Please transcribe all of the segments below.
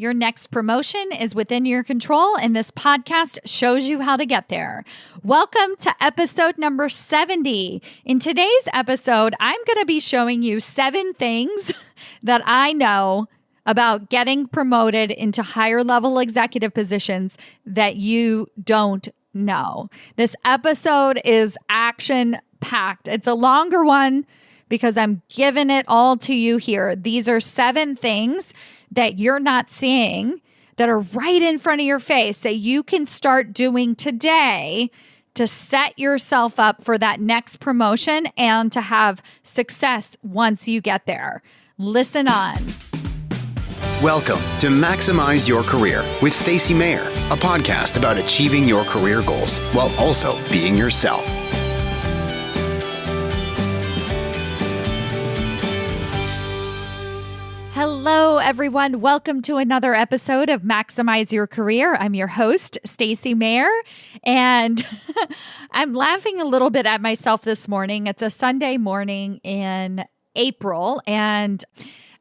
Your next promotion is within your control, and this podcast shows you how to get there. Welcome to episode number 70. In today's episode, I'm going to be showing you 7 things that I know about getting promoted into higher level executive positions that you don't know. This episode is action-packed. It's a longer one because I'm giving it all to you here. These are 7 things that you're not seeing that are right in front of your face that you can start doing today to set yourself up for that next promotion and to have success once you get there. Listen on. Welcome to Maximize Your Career with Stacy Mayer, a podcast about achieving your career goals while also being yourself. Hello, everyone. Welcome to another episode of Maximize Your Career. I'm your host, Stacy Mayer, and I'm laughing a little bit at myself this morning. It's a Sunday morning in April, and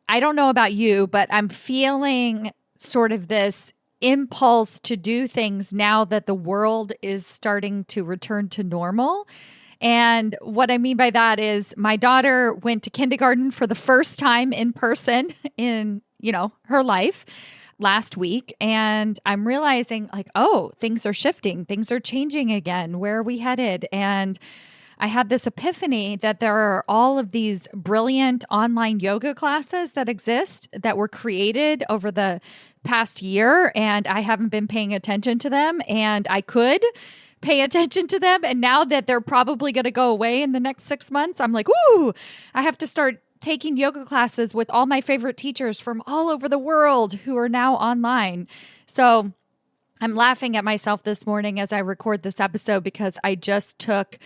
I don't know about you, but I'm feeling sort of this impulse to do things now that the world is starting to return to normal. And what I mean by that is my daughter went to kindergarten for the first time in person in, her life last week. And I'm realizing things are shifting. Things are changing again. Where are we headed? And I had this epiphany that there are all of these brilliant online yoga classes that exist that were created over the past year. And I haven't been paying attention to them. And I could pay attention to them. And now that they're probably going to go away in the next 6 months, I'm like, ooh, I have to start taking yoga classes with all my favorite teachers from all over the world who are now online. So I'm laughing at myself this morning as I record this episode because I just took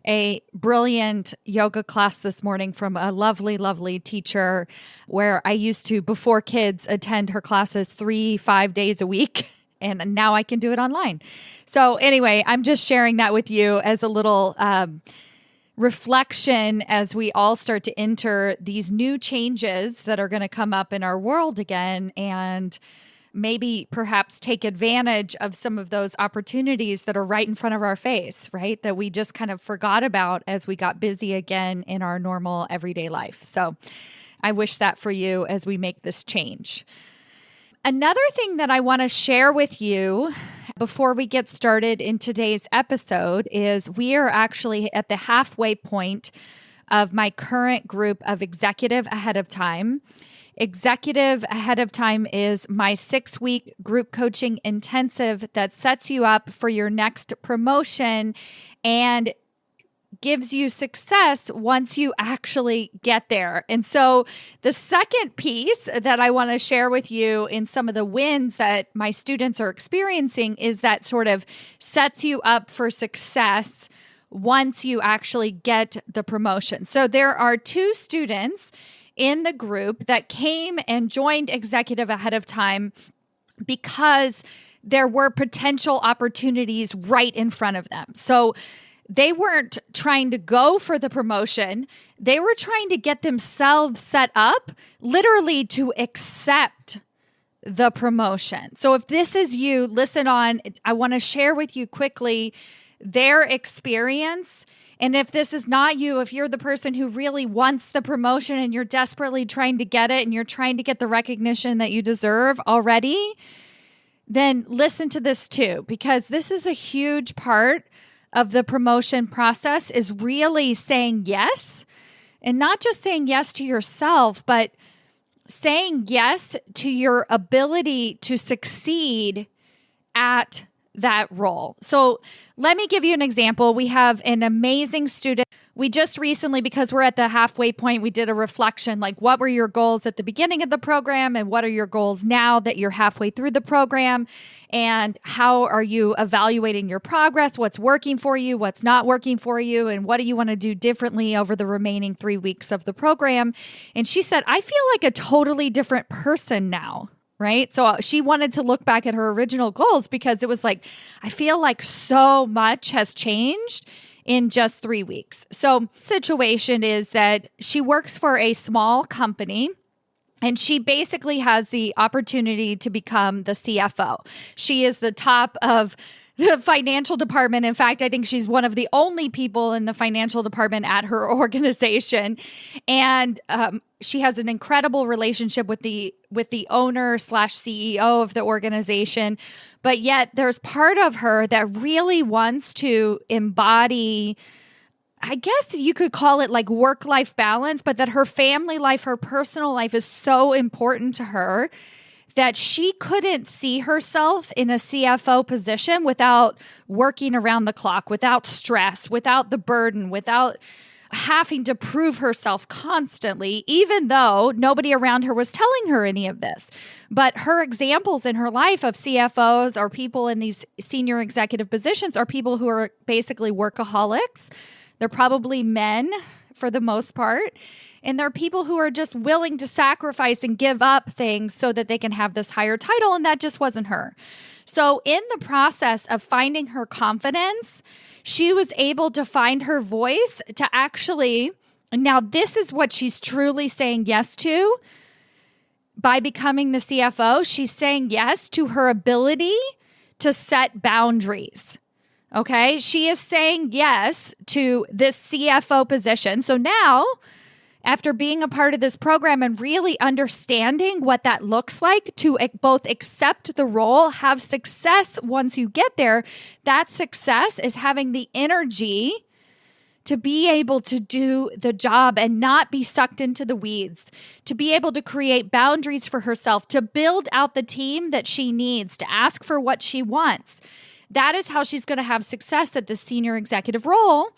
a brilliant yoga class this morning from a lovely, lovely teacher where I used to, before kids, attend her classes 3-5 days a week. And now I can do it online. So anyway, I'm just sharing that with you as a little reflection as we all start to enter these new changes that are going to come up in our world again, and maybe perhaps take advantage of some of those opportunities that are right in front of our face, right? That we just kind of forgot about as we got busy again in our normal everyday life. So I wish that for you as we make this change. Another thing that I want to share with you before we get started in today's episode is we are actually at the halfway point of my current group of Executive Ahead of Time. Executive Ahead of Time is my 6-week group coaching intensive that sets you up for your next promotion and gives you success once you actually get there. And so the second piece that I want to share with you in some of the wins that my students are experiencing is that sort of sets you up for success once you actually get the promotion. So there are 2 students in the group that came and joined Executive Ahead of Time because there were potential opportunities right in front of them. So they weren't trying to go for the promotion. They were trying to get themselves set up literally to accept the promotion. So if this is you, listen on. I want to share with you quickly their experience. And if this is not you, if you're the person who really wants the promotion and you're desperately trying to get it and you're trying to get the recognition that you deserve already, then listen to this too, because this is a huge part of the promotion process is really saying yes, and not just saying yes to yourself, but saying yes to your ability to succeed at that role. So let me give you an example. We have an amazing student. We just recently, because we're at the halfway point, we did a reflection, like what were your goals at the beginning of the program and what are your goals now that you're halfway through the program, and how are you evaluating your progress, what's working for you, what's not working for you, and what do you want to do differently over the remaining 3 weeks of the program. And she said, I feel like a totally different person now. Right? So she wanted to look back at her original goals because it was like, I feel like so much has changed in just 3 weeks. So situation is that she works for a small company And she basically has the opportunity to become the CFO. She is the top of the financial department. In fact, I think she's one of the only people in the financial department at her organization. And she has an incredible relationship with the owner / CEO of the organization. But yet there's part of her that really wants to embody, I guess you could call it like work-life balance, but that her family life, her personal life is so important to her that she couldn't see herself in a CFO position without working around the clock, without stress, without the burden, without having to prove herself constantly, even though nobody around her was telling her any of this. But her examples in her life of CFOs or people in these senior executive positions are people who are basically workaholics. They're probably men for the most part. And they're people who are just willing to sacrifice and give up things so that they can have this higher title. And that just wasn't her. So in the process of finding her confidence, she was able to find her voice to actually, now this is what she's truly saying yes to by becoming the CFO. She's saying yes to her ability to set boundaries. Okay, she is saying yes to this CFO position. So now, after being a part of this program and really understanding what that looks like to both accept the role, have success once you get there, that success is having the energy to be able to do the job and not be sucked into the weeds, to be able to create boundaries for herself, to build out the team that she needs, to ask for what she wants. That is how she's going to have success at the senior executive role.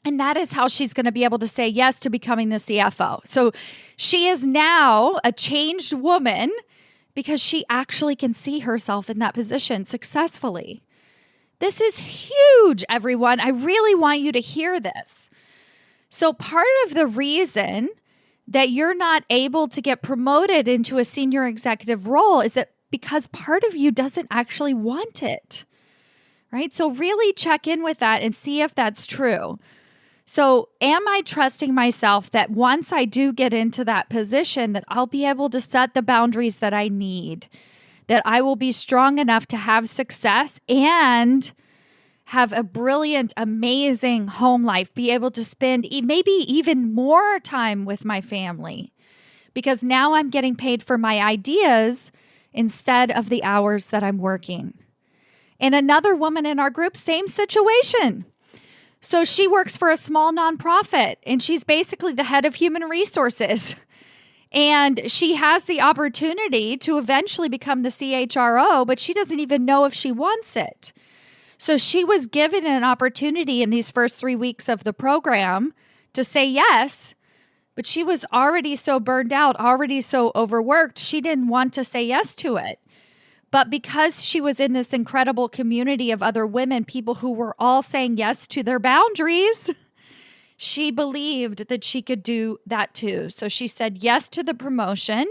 And that is how she's going to be able to say yes to becoming the CFO. So she is now a changed woman because she actually can see herself in that position successfully. This is huge, everyone. I really want you to hear this. So part of the reason that you're not able to get promoted into a senior executive role is that because part of you doesn't actually want it. Right? So really check in with that and see if that's true. So am I trusting myself that once I do get into that position, that I'll be able to set the boundaries that I need, that I will be strong enough to have success and have a brilliant, amazing home life, be able to spend maybe even more time with my family, because now I'm getting paid for my ideas instead of the hours that I'm working. And another woman in our group, same situation. So she works for a small nonprofit and she's basically the head of human resources. And she has the opportunity to eventually become the CHRO, but she doesn't even know if she wants it. So she was given an opportunity in these first 3 weeks of the program to say yes, but she was already so burned out, already so overworked, she didn't want to say yes to it. But because she was in this incredible community of other women, people who were all saying yes to their boundaries, she believed that she could do that too. So she said yes to the promotion.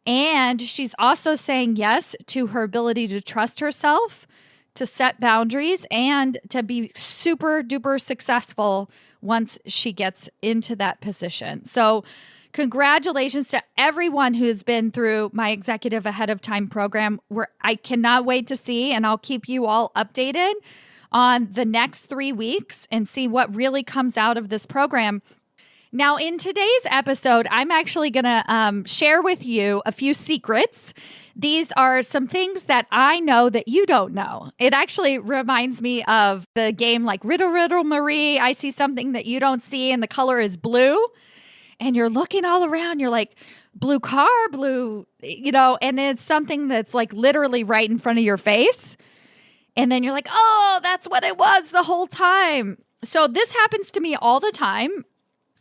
And she's also saying yes to her ability to trust herself, to set boundaries, and to be super duper successful once she gets into that position. So congratulations to everyone who's been through my Executive Ahead of Time program, where I cannot wait to see, and I'll keep you all updated on the next 3 weeks and see what really comes out of this program. Now, in today's episode, I'm actually going to share with you a few secrets. These are some things that I know that you don't know. It actually reminds me of the game like Riddle, Riddle, Marie. I see something that you don't see and the color is blue. And you're looking all around, you're like, blue car, blue, and it's something that's like literally right in front of your face. And then you're like, oh, that's what it was the whole time. So this happens to me all the time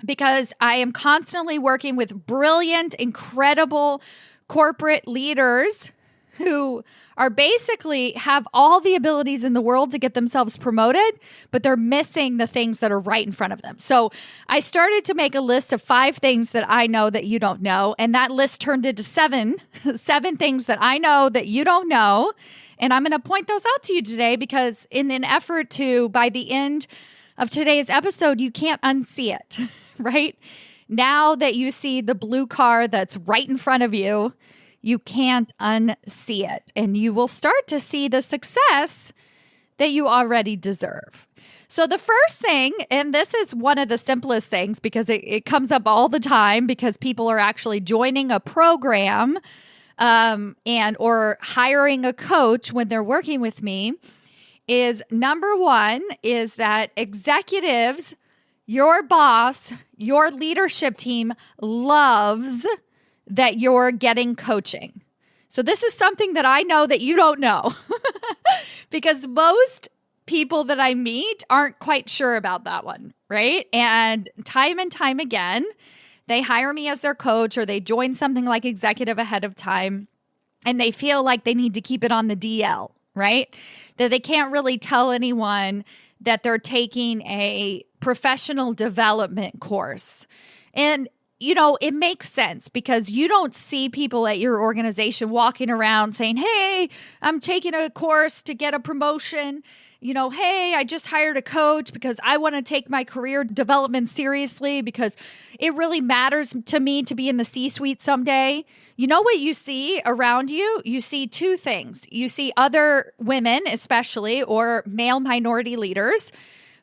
because I am constantly working with brilliant, incredible corporate leaders who are basically have all the abilities in the world to get themselves promoted, but they're missing the things that are right in front of them. So I started to make a list of 5 things that I know that you don't know. And that list turned into 7 things that I know that you don't know. And I'm going to point those out to you today because in an effort to, by the end of today's episode, you can't unsee it, right? Now that you see the blue car that's right in front of you, you can't unsee it. And you will start to see the success that you already deserve. So the first thing, and this is one of the simplest things because it comes up all the time because people are actually joining a program and or hiring a coach when they're working with me, is number one is that executives, your boss, your leadership team loves that you're getting coaching. So this is something that I know that you don't know because most people that I meet aren't quite sure about that one, right? And time again, they hire me as their coach or they join something like executive ahead of time and they feel like they need to keep it on the DL, right? That they can't really tell anyone that they're taking a professional development course. And it makes sense because you don't see people at your organization walking around saying, hey, I'm taking a course to get a promotion. Hey, I just hired a coach because I want to take my career development seriously because it really matters to me to be in the C-suite someday. You know what you see around you? You see two things. You see other women, especially, or male minority leaders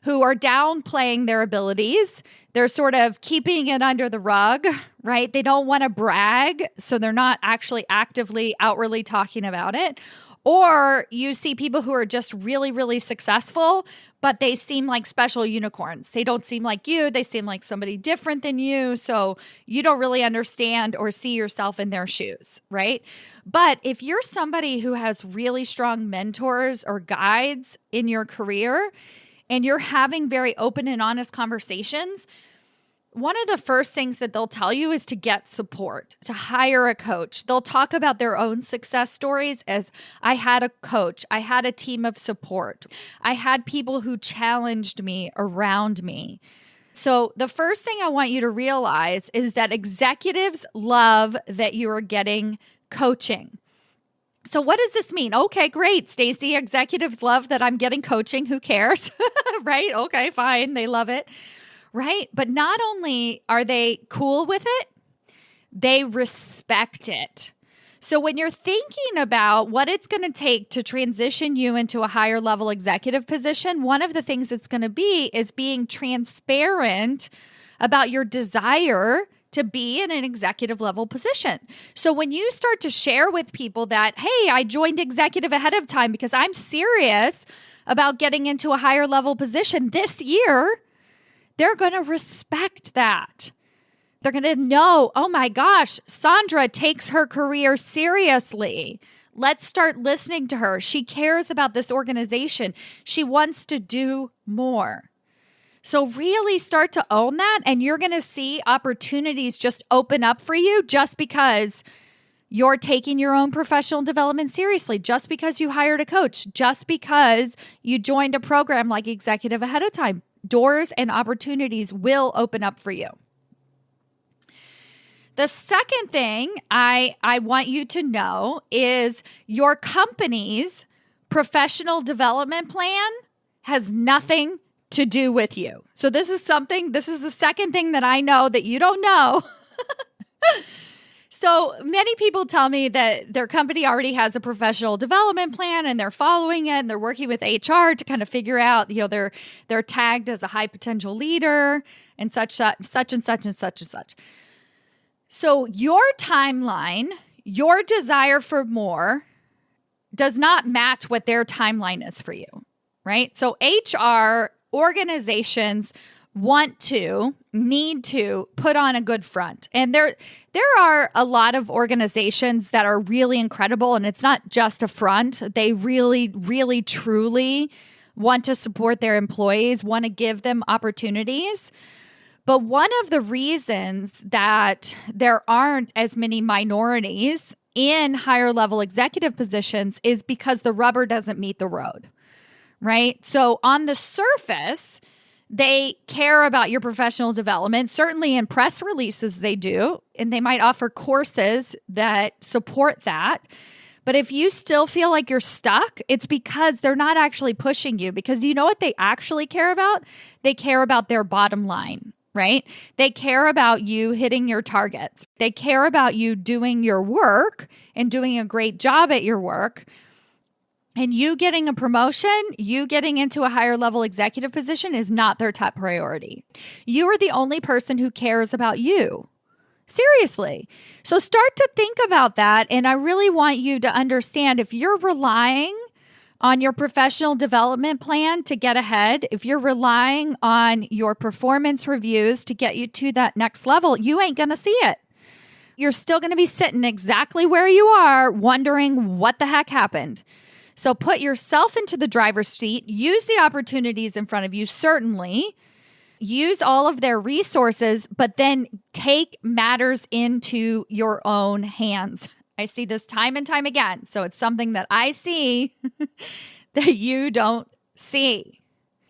who are downplaying their abilities. They're sort of keeping it under the rug, right? They don't want to brag, so they're not actually actively, outwardly talking about it. Or you see people who are just really, really successful, but they seem like special unicorns. They don't seem like you. They seem like somebody different than you. So you don't really understand or see yourself in their shoes, right? But if you're somebody who has really strong mentors or guides in your career and you're having very open and honest conversations, one of the first things that they'll tell you is to get support, to hire a coach. They'll talk about their own success stories as I had a coach, I had a team of support, I had people who challenged me around me. So the first thing I want you to realize is that executives love that you are getting coaching. So what does this mean? Okay, great, Stacy. Executives love that I'm getting coaching. Who cares? Right? Okay, fine. They love it. Right? But not only are they cool with it, they respect it. So when you're thinking about what it's going to take to transition you into a higher level executive position, one of the things it's going to be is being transparent about your desire to be in an executive level position. So when you start to share with people that, hey, I joined executive ahead of time because I'm serious about getting into a higher level position this year, they're going to respect that. They're going to know, oh my gosh, Sandra takes her career seriously. Let's start listening to her. She cares about this organization. She wants to do more. So really start to own that, and you're going to see opportunities just open up for you just because you're taking your own professional development seriously, just because you hired a coach, just because you joined a program like Executive Ahead of Time. Doors and opportunities will open up for you. The second thing I want you to know is your company's professional development plan has nothing to do with you. So this is the second thing that I know that you don't know. So many people tell me that their company already has a professional development plan and they're following it and they're working with HR to kind of figure out, they're tagged as a high potential leader and such and such and such. So your timeline, your desire for more does not match what their timeline is for you, right? So HR organizations need to put on a good front. And there are a lot of organizations that are really incredible, and it's not just a front. They really, really, truly want to support their employees, want to give them opportunities. But one of the reasons that there aren't as many minorities in higher level executive positions is because the rubber doesn't meet the road, right? So on the surface, they care about your professional development. Certainly in press releases they do, and they might offer courses that support that. But if you still feel like you're stuck, it's because they're not actually pushing you. Because you know what they actually care about? They care about their bottom line, right? They care about you hitting your targets. They care about you doing your work and doing a great job at your work. And you getting a promotion, you getting into a higher level executive position is not their top priority. You are the only person who cares about you. Seriously. So start to think about that. And I really want you to understand, if you're relying on your professional development plan to get ahead, if you're relying on your performance reviews to get you to that next level, you ain't going to see it. You're still going to be sitting exactly where you are, wondering what the heck happened. So put yourself into the driver's seat, use the opportunities in front of you, certainly, use all of their resources, but then take matters into your own hands. I see this time and time again. So it's something that I see that you don't see.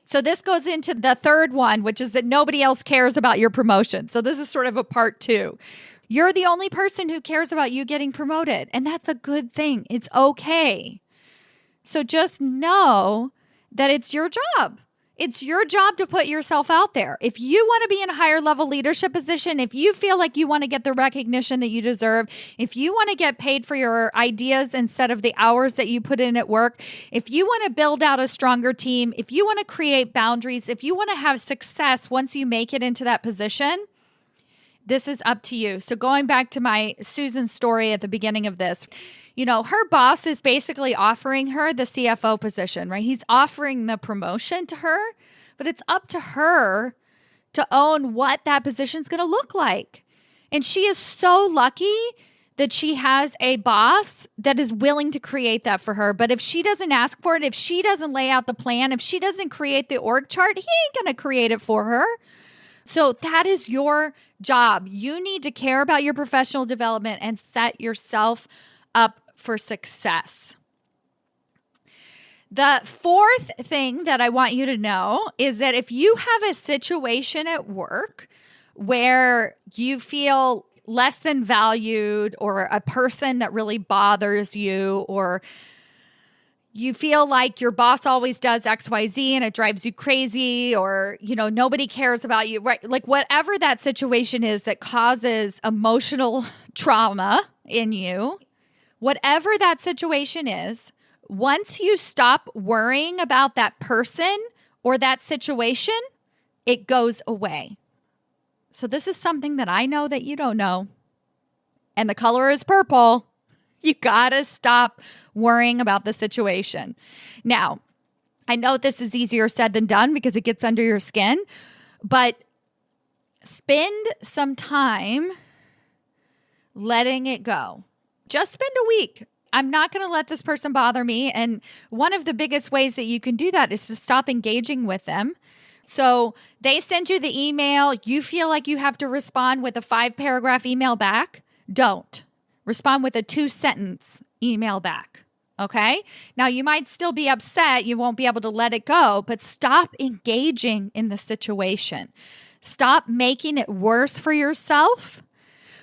So this goes into the third one, which is that nobody else cares about your promotion. So this is sort of a part 2. You're the only person who cares about you getting promoted, and that's a good thing. It's okay. So just know that it's your job. It's your job to put yourself out there. If you want to be in a higher level leadership position, if you feel like you want to get the recognition that you deserve, if you want to get paid for your ideas instead of the hours that you put in at work, if you want to build out a stronger team, if you want to create boundaries, if you want to have success once you make it into that position, this is up to you. So going back to my Susan story at the beginning of this, her boss is basically offering her the CFO position, right? He's offering the promotion to her, but it's up to her to own what that position is going to look like. And she is so lucky that she has a boss that is willing to create that for her. But if she doesn't ask for it, if she doesn't lay out the plan, if she doesn't create the org chart, he ain't going to create it for her. So that is your job. You need to care about your professional development and set yourself up for success. The fourth thing that I want you to know is that if you have a situation at work where you feel less than valued, or a person that really bothers you, or you feel like your boss always does XYZ and it drives you crazy, or, nobody cares about you, right? Like whatever that situation is that causes emotional trauma in you, whatever that situation is, once you stop worrying about that person or that situation, it goes away. So this is something that I know that you don't know. And the color is purple. You gotta stop worrying about the situation. Now, I know this is easier said than done because it gets under your skin, but spend some time letting it go. Just spend a week. I'm not going to let this person bother me. And one of the biggest ways that you can do that is to stop engaging with them. So they send you the email. You feel like you have to respond with a 5-paragraph email back. Don't. Respond with a 2-sentence email back. Okay? Now, you might still be upset. You won't be able to let it go, but stop engaging in the situation. Stop making it worse for yourself.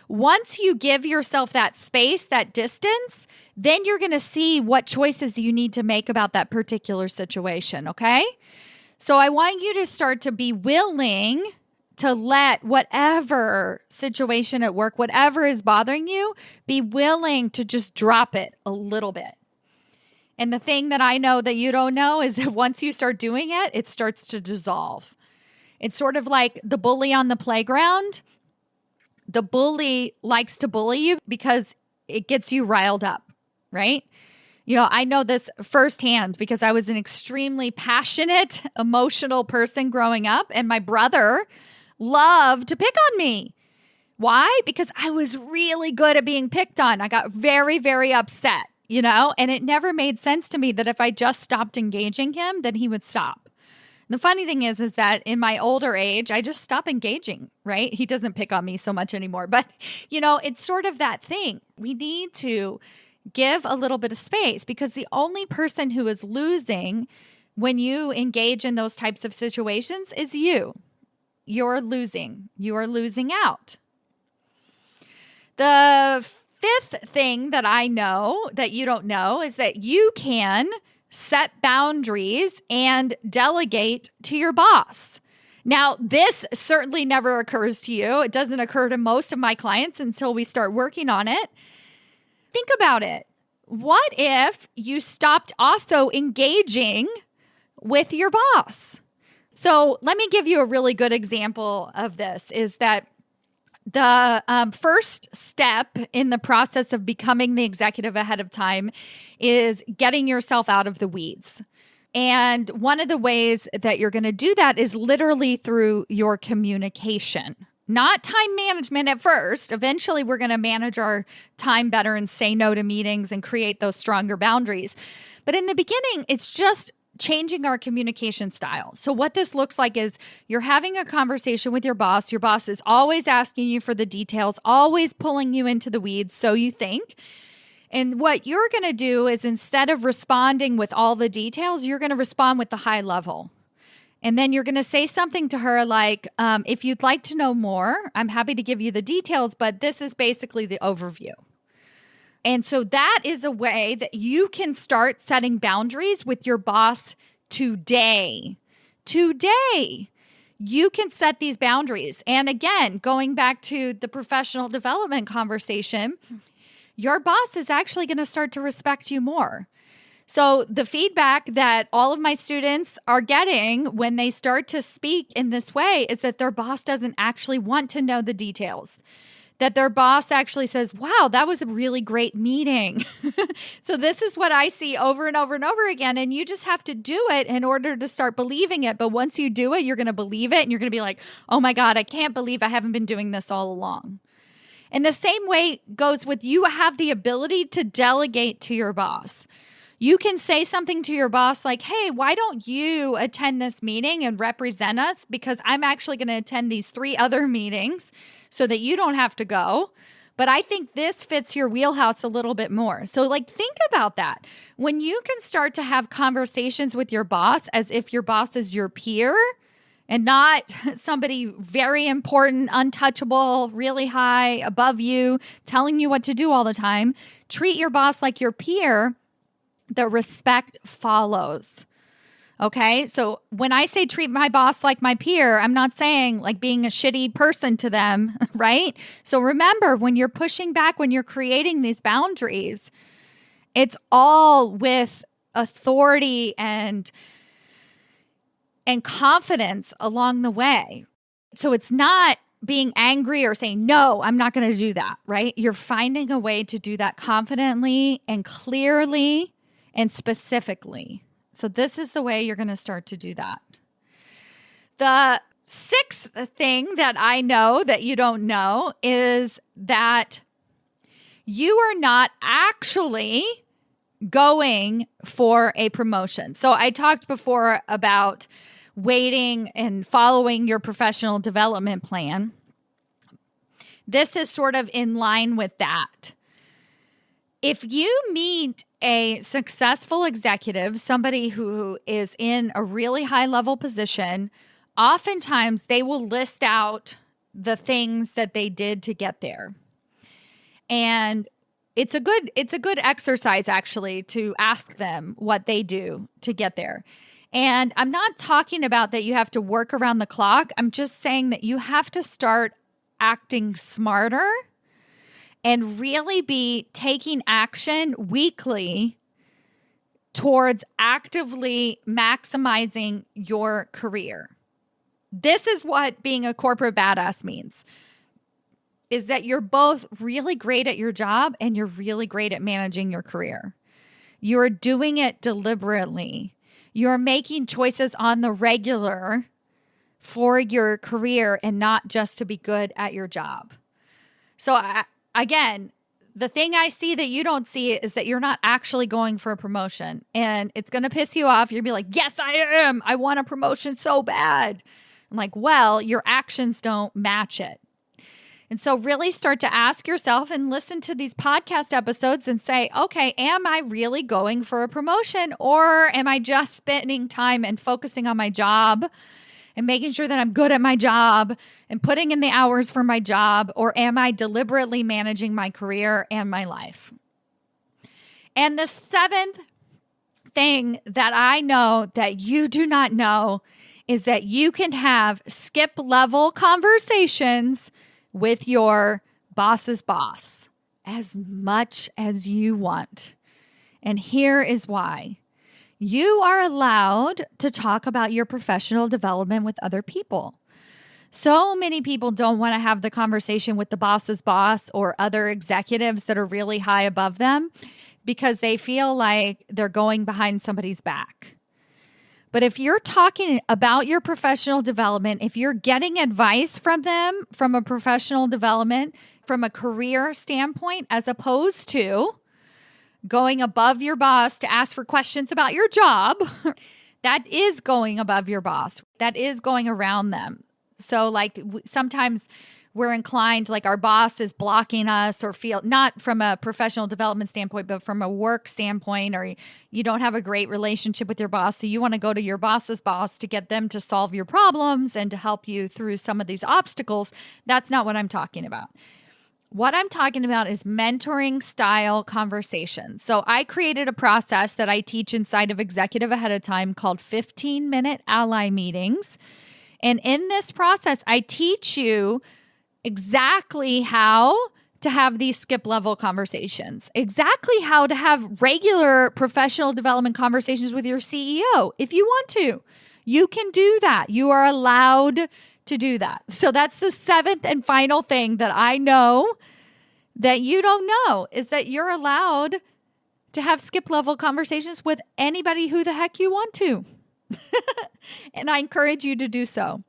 Once you give yourself that space, that distance, then you're going to see what choices you need to make about that particular situation, okay? So I want you to start to be willing to let whatever situation at work, whatever is bothering you, be willing to just drop it a little bit. And the thing that I know that you don't know is that once you start doing it, it starts to dissolve. It's sort of like the bully on the playground. The bully likes to bully you because it gets you riled up, right? I know this firsthand because I was an extremely passionate, emotional person growing up, and my brother loved to pick on me. Why? Because I was really good at being picked on. I got very, very upset, and it never made sense to me that if I just stopped engaging him, then he would stop. The funny thing is that in my older age, I just stop engaging, right? He doesn't pick on me so much anymore. But, it's sort of that thing. We need to give a little bit of space because the only person who is losing when you engage in those types of situations is you. You're losing. You are losing out. The fifth thing that I know that you don't know is that you can set boundaries and delegate to your boss. Now, this certainly never occurs to you. It doesn't occur to most of my clients until we start working on it. Think about it. What if you stopped also engaging with your boss? So let me give you a really good example of this is that the first step in the process of becoming the executive ahead of time is getting yourself out of the weeds. And one of the ways that you're going to do that is literally through your communication, not time management at first. Eventually, we're going to manage our time better and say no to meetings and create those stronger boundaries. But in the beginning, it's just changing our communication style. So what this looks like is you're having a conversation with your boss. Your boss is always asking you for the details, always pulling you into the weeds, so you think. And what you're going to do is instead of responding with all the details, you're going to respond with the high level. And then you're going to say something to her like, if you'd like to know more, I'm happy to give you the details, but this is basically the overview. And so that is a way that you can start setting boundaries with your boss today. Today, you can set these boundaries. And again, going back to the professional development conversation, your boss is actually going to start to respect you more. So the feedback that all of my students are getting when they start to speak in this way is that their boss doesn't actually want to know the details. That their boss actually says, wow, that was a really great meeting. So this is what I see over and over and over again. And you just have to do it in order to start believing it. But once you do it, you're going to believe it. And you're going to be like, oh my God, I can't believe I haven't been doing this all along. And the same way goes with you have the ability to delegate to your boss. You can say something to your boss like, hey, why don't you attend this meeting and represent us? Because I'm actually going to attend these 3 other meetings so that you don't have to go. But I think this fits your wheelhouse a little bit more. So think about that. When you can start to have conversations with your boss as if your boss is your peer, and not somebody very important, untouchable, really high above you, telling you what to do all the time. Treat your boss like your peer. The respect follows. Okay? So when I say treat my boss like my peer, I'm not saying like being a shitty person to them, right? So remember, when you're pushing back, when you're creating these boundaries, it's all with authority and confidence along the way. So it's not being angry or saying, no, I'm not going to do that, right? You're finding a way to do that confidently and clearly and specifically. So this is the way you're going to start to do that. The 6th thing that I know that you don't know is that you are not actually going for a promotion. So I talked before about waiting and following your professional development plan. This is sort of in line with that. If you meet a successful executive, somebody who is in a really high level position, oftentimes they will list out the things that they did to get there. And it's a good exercise actually to ask them what they do to get there. And I'm not talking about that you have to work around the clock. I'm just saying that you have to start acting smarter and really be taking action weekly towards actively maximizing your career. This is what being a corporate badass means, is that you're both really great at your job and you're really great at managing your career. You're doing it deliberately. You're making choices on the regular for your career and not just to be good at your job. So again, the thing I see that you don't see is that you're not actually going for a promotion, and it's going to piss you off. You'll be like, yes, I am. I want a promotion so bad. I'm like, well, your actions don't match it. And so really start to ask yourself and listen to these podcast episodes and say, okay, am I really going for a promotion, or am I just spending time and focusing on my job and making sure that I'm good at my job and putting in the hours for my job, or am I deliberately managing my career and my life? And the 7th thing that I know that you do not know is that you can have skip level conversations with your boss's boss as much as you want. And here is why. You are allowed to talk about your professional development with other people. So many people don't want to have the conversation with the boss's boss or other executives that are really high above them because they feel like they're going behind somebody's back. But if you're talking about your professional development, if you're getting advice from them from a professional development, from a career standpoint, as opposed to going above your boss to ask for questions about your job, that is going above your boss. That is going around them. So like sometimes we're inclined, like our boss is blocking us or feel, not from a professional development standpoint, but from a work standpoint, or you don't have a great relationship with your boss. So you want to go to your boss's boss to get them to solve your problems and to help you through some of these obstacles. That's not what I'm talking about. What I'm talking about is mentoring style conversations. So I created a process that I teach inside of Executive ahead of time called 15-minute ally meetings. And in this process, I teach you exactly how to have these skip level conversations, exactly how to have regular professional development conversations with your CEO. If you want to, you can do that. You are allowed to do that. So that's the seventh and final thing that I know that you don't know, is that you're allowed to have skip level conversations with anybody who the heck you want to. And I encourage you to do so.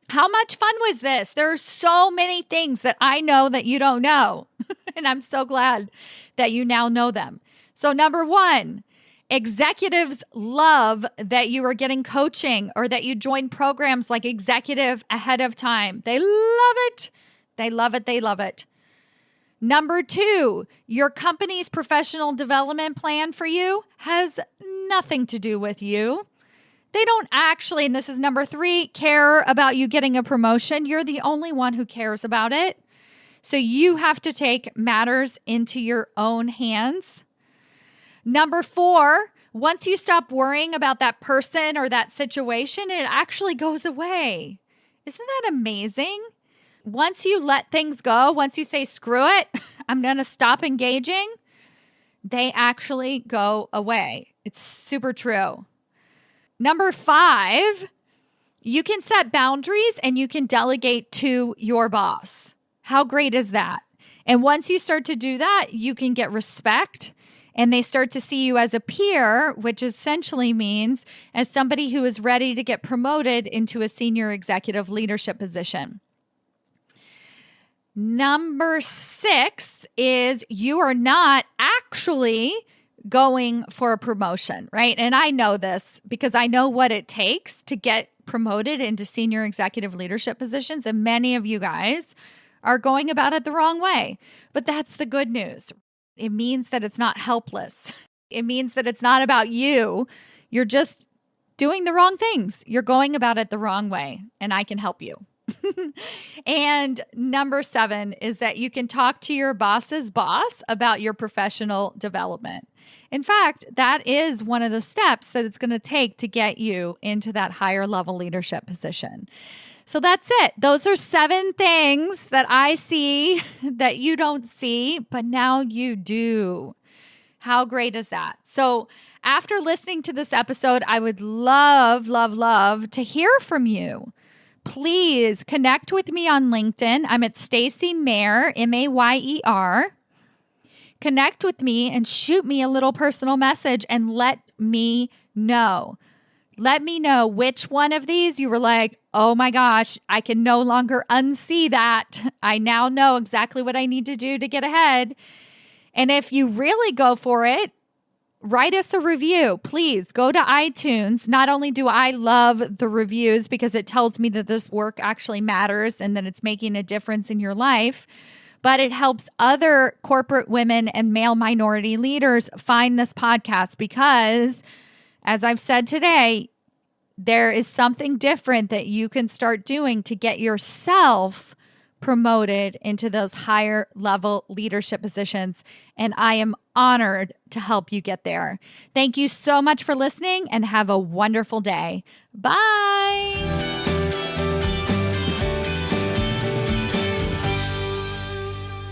How much fun was this? There are so many things that I know that you don't know. And I'm so glad that you now know them. So number one, executives love that you are getting coaching or that you join programs like Executive ahead of time. They love it. They love it. They love it. Number two, your company's professional development plan for you has nothing to do with you. They don't actually, and this is number three, care about you getting a promotion. You're the only one who cares about it. So you have to take matters into your own hands. Number four, once you stop worrying about that person or that situation, it actually goes away. Isn't that amazing? Once you let things go, once you say, screw it, I'm going to stop engaging, they actually go away. It's super true. Number five, you can set boundaries and you can delegate to your boss. How great is that? And once you start to do that, you can get respect and they start to see you as a peer, which essentially means as somebody who is ready to get promoted into a senior executive leadership position. Number six is you are not actually going for a promotion, right? And I know this because I know what it takes to get promoted into senior executive leadership positions. And many of you guys are going about it the wrong way. But that's the good news. It means that it's not helpless. It means that it's not about you. You're just doing the wrong things. You're going about it the wrong way. And I can help you. And number seven is that you can talk to your boss's boss about your professional development. In fact, that is one of the steps that it's going to take to get you into that higher level leadership position. So that's it. Those are 7 things that I see that you don't see, but now you do. How great is that? So after listening to this episode, I would love, love, love to hear from you. Please connect with me on LinkedIn. I'm at Stacy Mayer, Mayer. Connect with me and shoot me a little personal message and let me know. Let me know which one of these you were like, oh my gosh, I can no longer unsee that. I now know exactly what I need to do to get ahead. And if you really go for it, write us a review. Please go to iTunes. Not only do I love the reviews because it tells me that this work actually matters and that it's making a difference in your life, but it helps other corporate women and male minority leaders find this podcast because, as I've said today, there is something different that you can start doing to get yourself promoted into those higher level leadership positions. And I am honored to help you get there. Thank you so much for listening and have a wonderful day. Bye.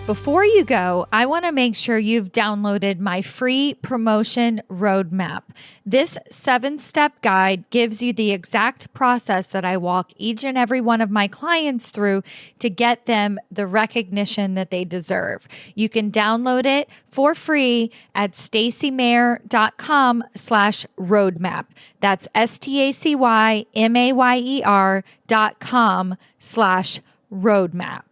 Before you go, I want to make sure you've downloaded my free promotion roadmap. This 7-step guide gives you the exact process that I walk each and every one of my clients through to get them the recognition that they deserve. You can download it for free at stacymayer.com/roadmap. That's STACYMAYER.com/roadmap.